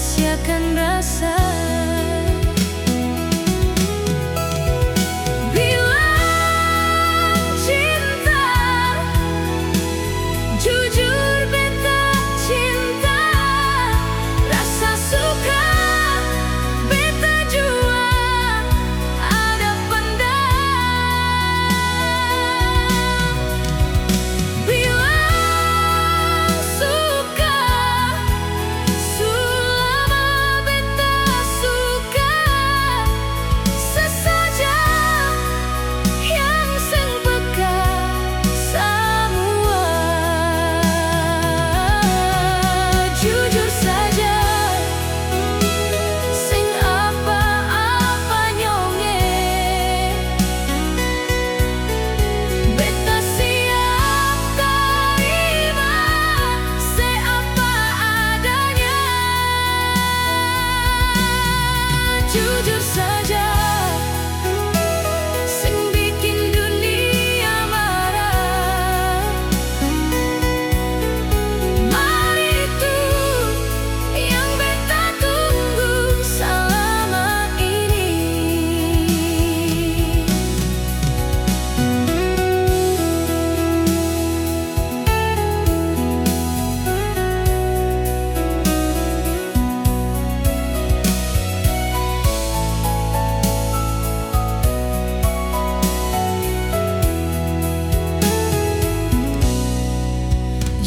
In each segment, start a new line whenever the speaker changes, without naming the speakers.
rahasiakan rasa. Bilang cinta, jujur beta cinta. Rasa suka beta jua ada pandang. Bilang suka, selama beta suka. Sesaja yang seng peka semua. Jujur saja, sing apa-apa nyonge. Beta siap terima seapa adanya. Jujur saja, sing bikin dunia marah. Mari itu yang beta tunggu selama ini.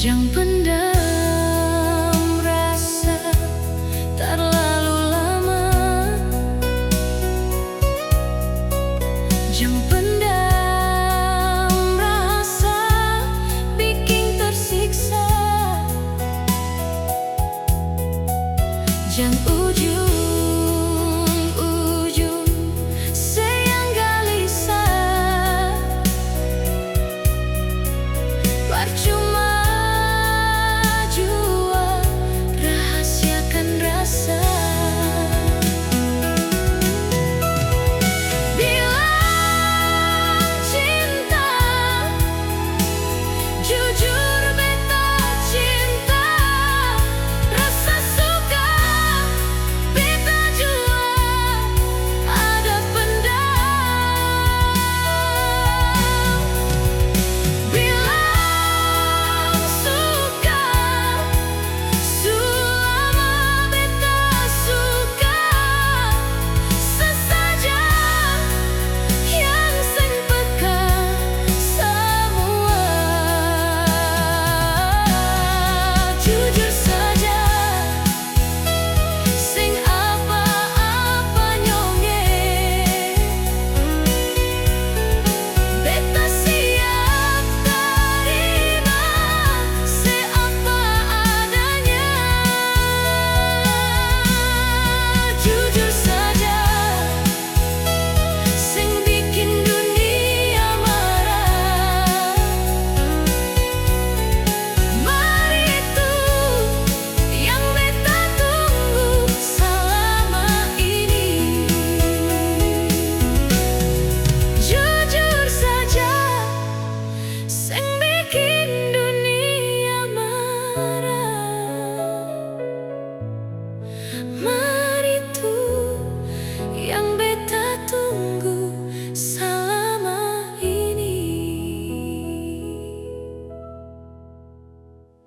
Jangan pendam rasa terlalu lama. Jangan pendam rasa bikin tersiksa. Jangan ujung